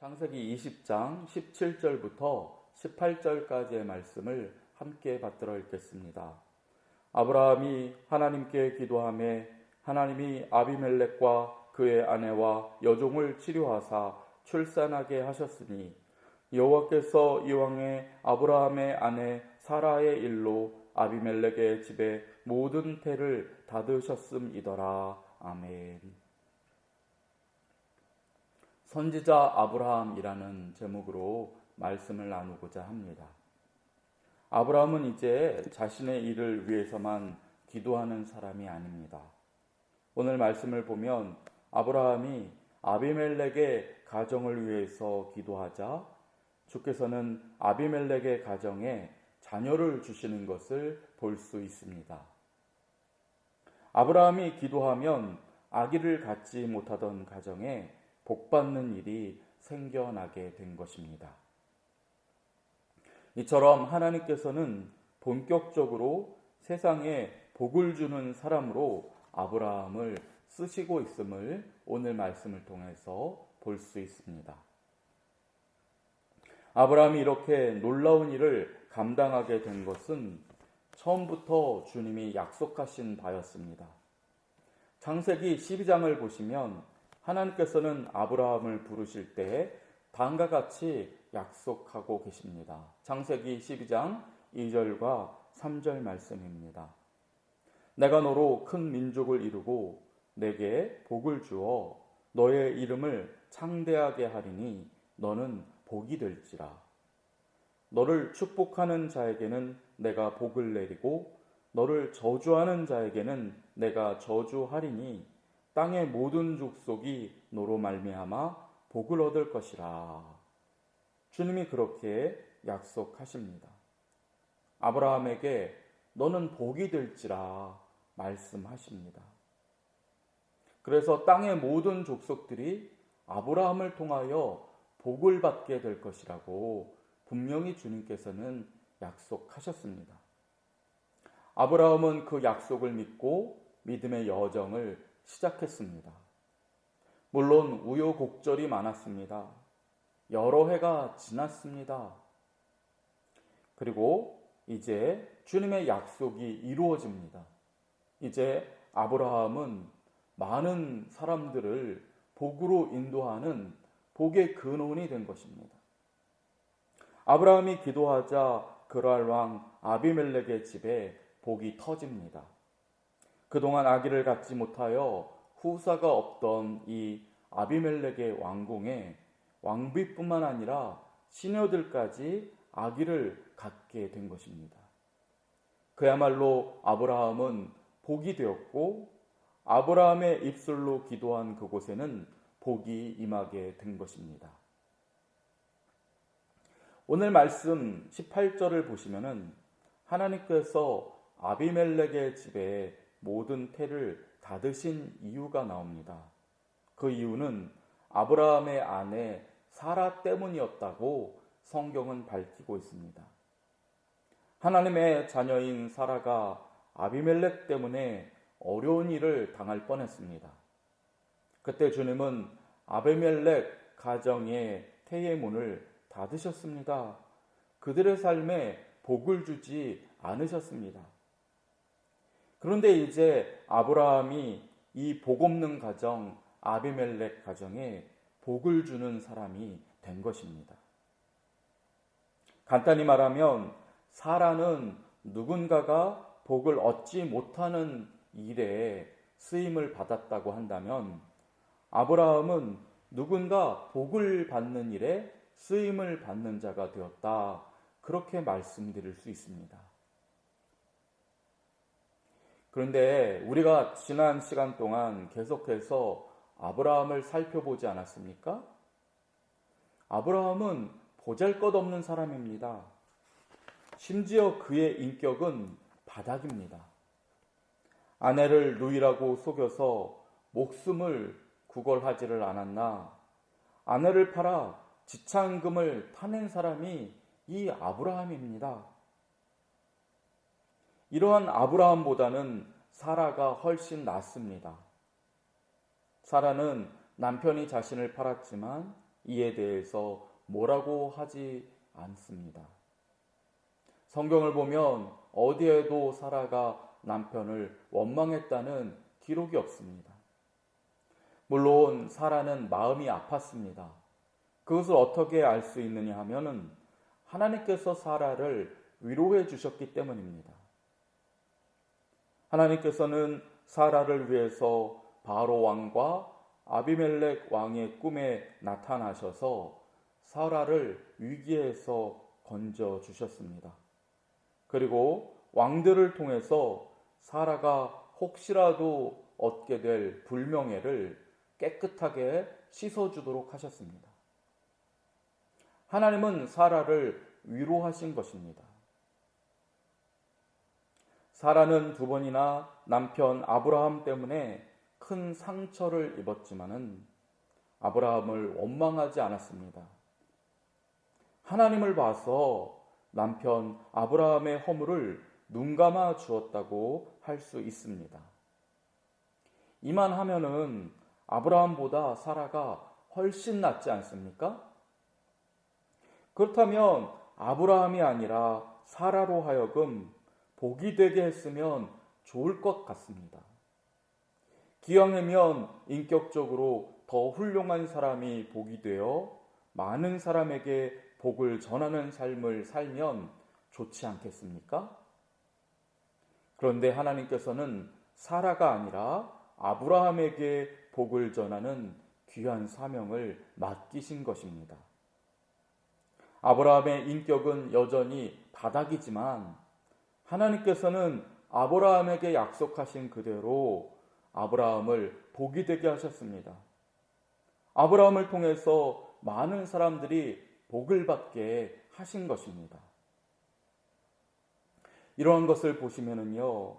창세기 20장 17절부터 18절까지의 말씀을 함께 받들어 읽겠습니다. 아브라함이 하나님께 기도하매 하나님이 아비멜렉과 그의 아내와 여종을 치료하사 출산하게 하셨으니 여호와께서 이왕에 아브라함의 아내 사라의 일로 아비멜렉의 집에 모든 태를 닫으셨음이더라. 아멘. 선지자 아브라함이라는 제목으로 말씀을 나누고자 합니다. 아브라함은 이제 자신의 일을 위해서만 기도하는 사람이 아닙니다. 오늘 말씀을 보면 아브라함이 아비멜렉의 가정을 위해서 기도하자 주께서는 아비멜렉의 가정에 자녀를 주시는 것을 볼 수 있습니다. 아브라함이 기도하면 아기를 갖지 못하던 가정에 복받는 일이 생겨나게 된 것입니다. 이처럼 하나님께서는 본격적으로 세상에 복을 주는 사람으로 아브라함을 쓰시고 있음을 오늘 말씀을 통해서 볼 수 있습니다. 아브라함이 이렇게 놀라운 일을 감당하게 된 것은 처음부터 주님이 약속하신 바였습니다. 창세기 12장을 보시면 하나님께서는 아브라함을 부르실 때 다음과 같이 약속하고 계십니다. 창세기 12장 2절과 3절 말씀입니다. 내가 너로 큰 민족을 이루고 내게 복을 주어 너의 이름을 창대하게 하리니 너는 복이 될지라. 너를 축복하는 자에게는 내가 복을 내리고 너를 저주하는 자에게는 내가 저주하리니 땅의 모든 족속이 너로 말미암아 복을 얻을 것이라. 주님이 그렇게 약속하십니다. 아브라함에게 너는 복이 될지라 말씀하십니다. 그래서 땅의 모든 족속들이 아브라함을 통하여 복을 받게 될 것이라고 분명히 주님께서는 약속하셨습니다. 아브라함은 그 약속을 믿고 믿음의 여정을 시작했습니다. 물론 우여곡절이 많았습니다. 여러 해가 지났습니다. 그리고 이제 주님의 약속이 이루어집니다. 이제 아브라함은 많은 사람들을 복으로 인도하는 복의 근원이 된 것입니다. 아브라함이 기도하자 그랄 왕 아비멜렉의 집에 복이 터집니다. 그동안 아기를 갖지 못하여 후사가 없던 이 아비멜렉의 왕궁에 왕비뿐만 아니라 시녀들까지 아기를 갖게 된 것입니다. 그야말로 아브라함은 복이 되었고 아브라함의 입술로 기도한 그곳에는 복이 임하게 된 것입니다. 오늘 말씀 18절을 보시면은 하나님께서 아비멜렉의 집에 모든 태를 닫으신 이유가 나옵니다. 그 이유는 아브라함의 아내 사라 때문이었다고 성경은 밝히고 있습니다. 하나님의 자녀인 사라가 아비멜렉 때문에 어려운 일을 당할 뻔했습니다. 그때 주님은 아비멜렉 가정의 태의 문을 닫으셨습니다. 그들의 삶에 복을 주지 않으셨습니다. 그런데 이제 아브라함이 이 복 없는 가정 아비멜렉 가정에 복을 주는 사람이 된 것입니다. 간단히 말하면 사라는 누군가가 복을 얻지 못하는 일에 쓰임을 받았다고 한다면 아브라함은 누군가 복을 받는 일에 쓰임을 받는 자가 되었다. 그렇게 말씀드릴 수 있습니다. 그런데 우리가 지난 시간 동안 계속해서 아브라함을 살펴보지 않았습니까? 아브라함은 보잘것없는 사람입니다. 심지어 그의 인격은 바닥입니다. 아내를 누이라고 속여서 목숨을 구걸하지를 않았나? 아내를 팔아 지참금을 타낸 사람이 이 아브라함입니다. 이러한 아브라함보다는 사라가 훨씬 낫습니다. 사라는 남편이 자신을 팔았지만 이에 대해서 뭐라고 하지 않습니다. 성경을 보면 어디에도 사라가 남편을 원망했다는 기록이 없습니다. 물론 사라는 마음이 아팠습니다. 그것을 어떻게 알 수 있느냐 하면은 하나님께서 사라를 위로해 주셨기 때문입니다. 하나님께서는 사라를 위해서 바로 왕과 아비멜렉 왕의 꿈에 나타나셔서 사라를 위기에서 건져 주셨습니다. 그리고 왕들을 통해서 사라가 혹시라도 얻게 될 불명예를 깨끗하게 씻어주도록 하셨습니다. 하나님은 사라를 위로하신 것입니다. 사라는 두 번이나 남편 아브라함 때문에 큰 상처를 입었지만은 아브라함을 원망하지 않았습니다. 하나님을 봐서 남편 아브라함의 허물을 눈감아 주었다고 할 수 있습니다. 이만하면은 아브라함보다 사라가 훨씬 낫지 않습니까? 그렇다면 아브라함이 아니라 사라로 하여금 복이 되게 했으면 좋을 것 같습니다. 기왕이면 인격적으로 더 훌륭한 사람이 복이 되어 많은 사람에게 복을 전하는 삶을 살면 좋지 않겠습니까? 그런데 하나님께서는 사라가 아니라 아브라함에게 복을 전하는 귀한 사명을 맡기신 것입니다. 아브라함의 인격은 여전히 바닥이지만 하나님께서는 아브라함에게 약속하신 그대로 아브라함을 복이 되게 하셨습니다. 아브라함을 통해서 많은 사람들이 복을 받게 하신 것입니다. 이러한 것을 보시면은요,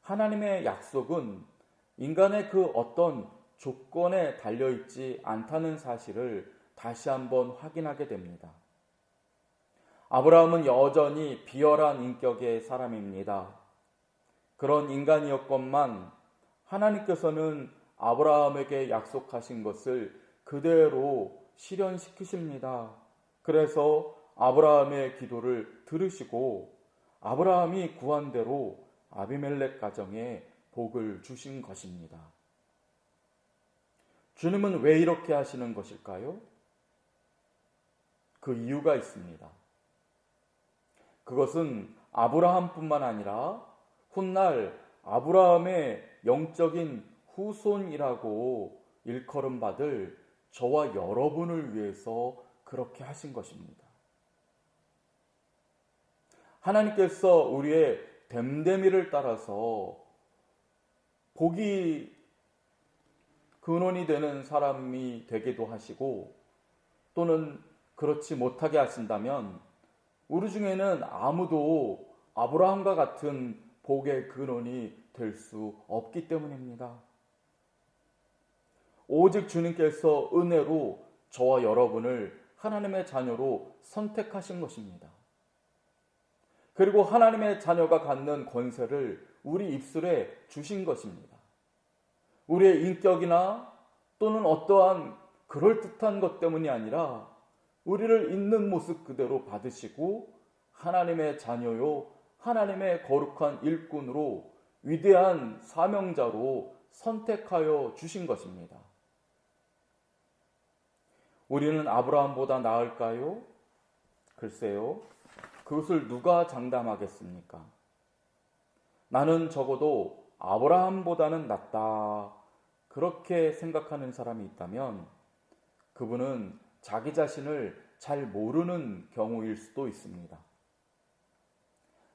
하나님의 약속은 인간의 그 어떤 조건에 달려있지 않다는 사실을 다시 한번 확인하게 됩니다. 아브라함은 여전히 비열한 인격의 사람입니다. 그런 인간이었건만 하나님께서는 아브라함에게 약속하신 것을 그대로 실현시키십니다. 그래서 아브라함의 기도를 들으시고 아브라함이 구한 대로 아비멜렉 가정에 복을 주신 것입니다. 주님은 왜 이렇게 하시는 것일까요? 그 이유가 있습니다. 그것은 아브라함뿐만 아니라 훗날 아브라함의 영적인 후손이라고 일컬음 받을 저와 여러분을 위해서 그렇게 하신 것입니다. 하나님께서 우리의 됨됨이를 따라서 복이 근원이 되는 사람이 되기도 하시고 또는 그렇지 못하게 하신다면 우리 중에는 아무도 아브라함과 같은 복의 근원이 될 수 없기 때문입니다. 오직 주님께서 은혜로 저와 여러분을 하나님의 자녀로 선택하신 것입니다. 그리고 하나님의 자녀가 갖는 권세를 우리 입술에 주신 것입니다. 우리의 인격이나 또는 어떠한 그럴듯한 것 때문이 아니라 우리를 있는 모습 그대로 받으시고 하나님의 자녀요, 하나님의 거룩한 일꾼으로 위대한 사명자로 선택하여 주신 것입니다. 우리는 아브라함보다 나을까요? 글쎄요. 그것을 누가 장담하겠습니까? 나는 적어도 아브라함보다는 낫다. 그렇게 생각하는 사람이 있다면 그분은 자기 자신을 잘 모르는 경우일 수도 있습니다.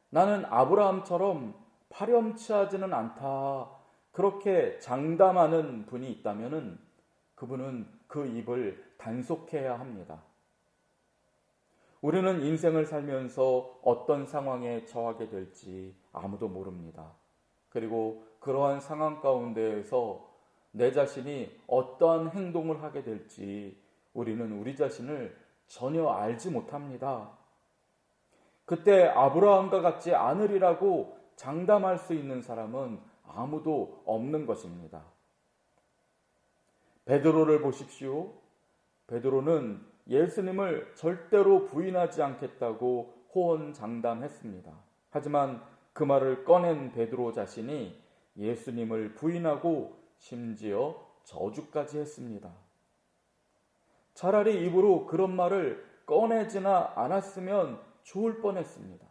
나는 아브라함처럼 파렴치하지는 않다. 그렇게 장담하는 분이 있다면 그분은 그 입을 단속해야 합니다. 우리는 인생을 살면서 어떤 상황에 처하게 될지 아무도 모릅니다. 그리고 그러한 상황 가운데에서 내 자신이 어떠한 행동을 하게 될지 우리는 우리 자신을 전혀 알지 못합니다. 그때 아브라함과 같지 않으리라고 장담할 수 있는 사람은 아무도 없는 것입니다. 베드로를 보십시오. 베드로는 예수님을 절대로 부인하지 않겠다고 호언장담했습니다. 하지만 그 말을 꺼낸 베드로 자신이 예수님을 부인하고 심지어 저주까지 했습니다. 차라리 입으로 그런 말을 꺼내지나 않았으면 좋을 뻔했습니다.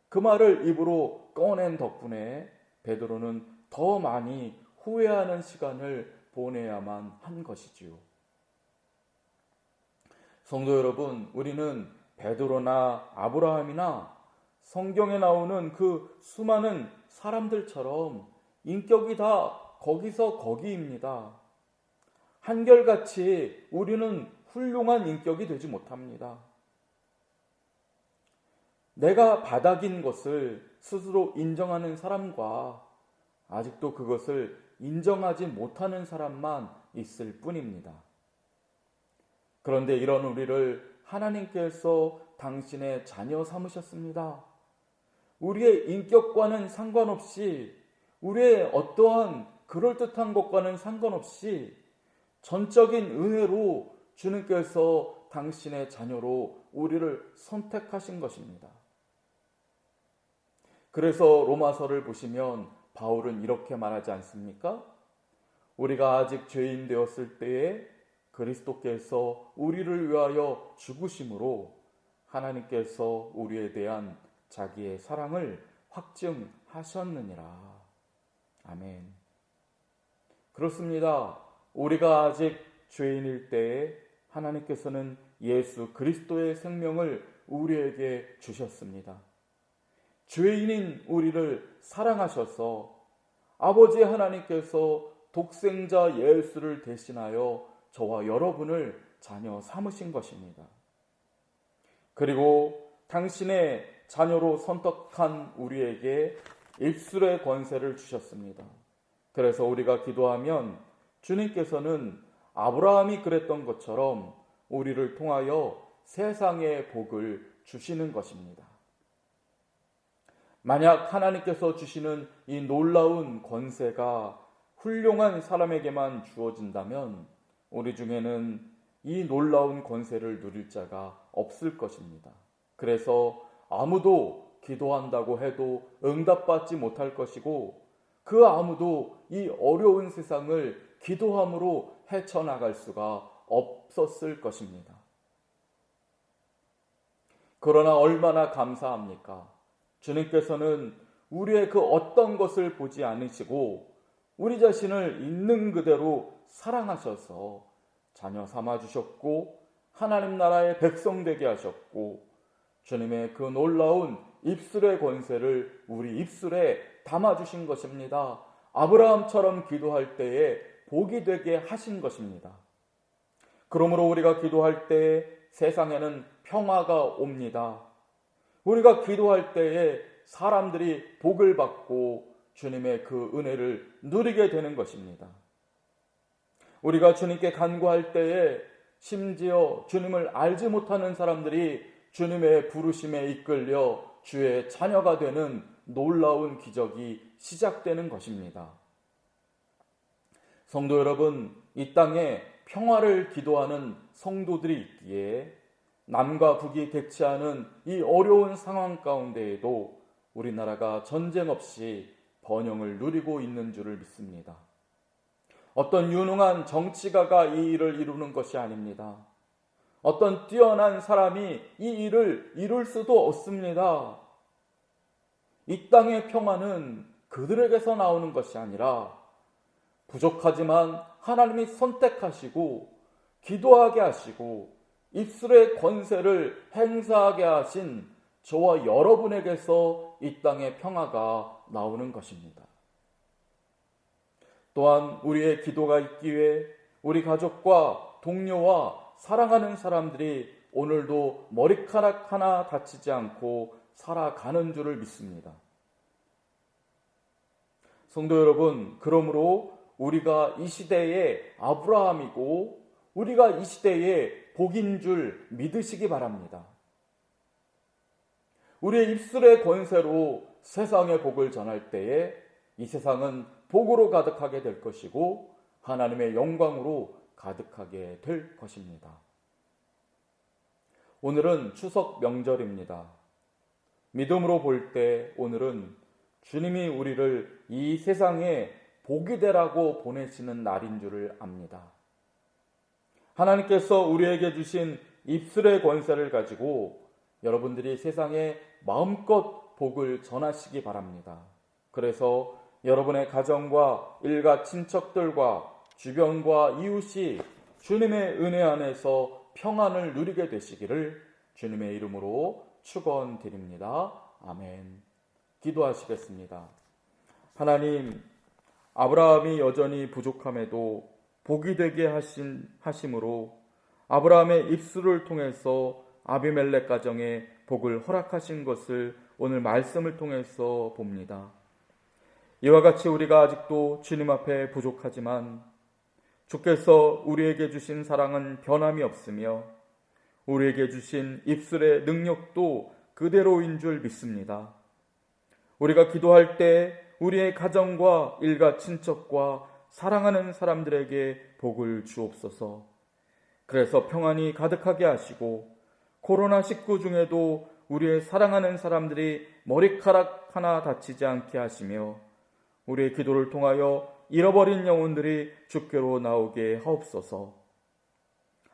그 말을 입으로 꺼낸 덕분에 베드로는 더 많이 후회하는 시간을 보내야만 한 것이지요. 성도 여러분, 우리는 베드로나 아브라함이나 성경에 나오는 그 수많은 사람들처럼 인격이 다 거기서 거기입니다. 한결같이 우리는 훌륭한 인격이 되지 못합니다. 내가 바닥인 것을 스스로 인정하는 사람과 아직도 그것을 인정하지 못하는 사람만 있을 뿐입니다. 그런데 이런 우리를 하나님께서 당신의 자녀 삼으셨습니다. 우리의 인격과는 상관없이, 우리의 어떠한 그럴듯한 것과는 상관없이 전적인 은혜로 주님께서 당신의 자녀로 우리를 선택하신 것입니다. 그래서 로마서를 보시면 바울은 이렇게 말하지 않습니까? 우리가 아직 죄인 되었을 때에 그리스도께서 우리를 위하여 죽으심으로 하나님께서 우리에 대한 자기의 사랑을 확증하셨느니라. 아멘. 그렇습니다. 우리가 아직 죄인일 때에 하나님께서는 예수 그리스도의 생명을 우리에게 주셨습니다. 죄인인 우리를 사랑하셔서 아버지 하나님께서 독생자 예수를 대신하여 저와 여러분을 자녀 삼으신 것입니다. 그리고 당신의 자녀로 선택한 우리에게 입술의 권세를 주셨습니다. 그래서 우리가 기도하면 주님께서는 아브라함이 그랬던 것처럼 우리를 통하여 세상의 복을 주시는 것입니다. 만약 하나님께서 주시는 이 놀라운 권세가 훌륭한 사람에게만 주어진다면 우리 중에는 이 놀라운 권세를 누릴 자가 없을 것입니다. 그래서 아무도 기도한다고 해도 응답받지 못할 것이고 그 아무도 이 어려운 세상을 기도함으로 헤쳐나갈 수가 없었을 것입니다. 그러나 얼마나 감사합니까? 주님께서는 우리의 그 어떤 것을 보지 않으시고 우리 자신을 있는 그대로 사랑하셔서 자녀 삼아주셨고 하나님 나라의 백성 되게 하셨고 주님의 그 놀라운 입술의 권세를 우리 입술에 담아주신 것입니다. 아브라함처럼 기도할 때에 복이 되게 하신 것입니다. 그러므로 우리가 기도할 때에 세상에는 평화가 옵니다. 우리가 기도할 때에 사람들이 복을 받고 주님의 그 은혜를 누리게 되는 것입니다. 우리가 주님께 간구할 때에 심지어 주님을 알지 못하는 사람들이 주님의 부르심에 이끌려 주의 자녀가 되는 놀라운 기적이 시작되는 것입니다. 성도 여러분, 이 땅에 평화를 기도하는 성도들이 있기에 남과 북이 객치하는 이 어려운 상황 가운데에도 우리나라가 전쟁 없이 번영을 누리고 있는 줄을 믿습니다. 어떤 유능한 정치가가 이 일을 이루는 것이 아닙니다. 어떤 뛰어난 사람이 이 일을 이룰 수도 없습니다. 이 땅의 평화는 그들에게서 나오는 것이 아니라 부족하지만 하나님이 선택하시고 기도하게 하시고 입술의 권세를 행사하게 하신 저와 여러분에게서 이 땅의 평화가 나오는 것입니다. 또한 우리의 기도가 있기에 우리 가족과 동료와 사랑하는 사람들이 오늘도 머리카락 하나 다치지 않고 살아가는 줄을 믿습니다. 성도 여러분, 그러므로 우리가 이 시대의 아브라함이고 우리가 이 시대의 복인 줄 믿으시기 바랍니다. 우리의 입술의 권세로 세상의 복을 전할 때에 이 세상은 복으로 가득하게 될 것이고 하나님의 영광으로 가득하게 될 것입니다. 오늘은 추석 명절입니다. 믿음으로 볼 때 오늘은 주님이 우리를 이 세상에 복이 되라고 보내시는 날인 줄을 압니다. 하나님께서 우리에게 주신 입술의 권세를 가지고 여러분들이 세상에 마음껏 복을 전하시기 바랍니다. 그래서 여러분의 가정과 일가 친척들과 주변과 이웃이 주님의 은혜 안에서 평안을 누리게 되시기를 주님의 이름으로 축원드립니다. 아멘. 기도하시겠습니다. 하나님, 아브라함이 여전히 부족함에도 복이 되게 하심으로 아브라함의 입술을 통해서 아비멜렉 가정에 복을 허락하신 것을 오늘 말씀을 통해서 봅니다. 이와 같이 우리가 아직도 주님 앞에 부족하지만 주께서 우리에게 주신 사랑은 변함이 없으며 우리에게 주신 입술의 능력도 그대로인 줄 믿습니다. 우리가 기도할 때 우리의 가정과 일가 친척과 사랑하는 사람들에게 복을 주옵소서. 그래서 평안이 가득하게 하시고 코로나19 중에도 우리의 사랑하는 사람들이 머리카락 하나 다치지 않게 하시며 우리의 기도를 통하여 잃어버린 영혼들이 주께로 나오게 하옵소서.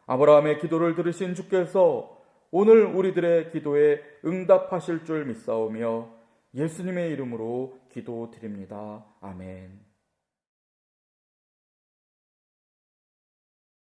아브라함의 기도를 들으신 주께서 오늘 우리들의 기도에 응답하실 줄 믿사오며 예수님의 이름으로 기도드립니다. 아멘.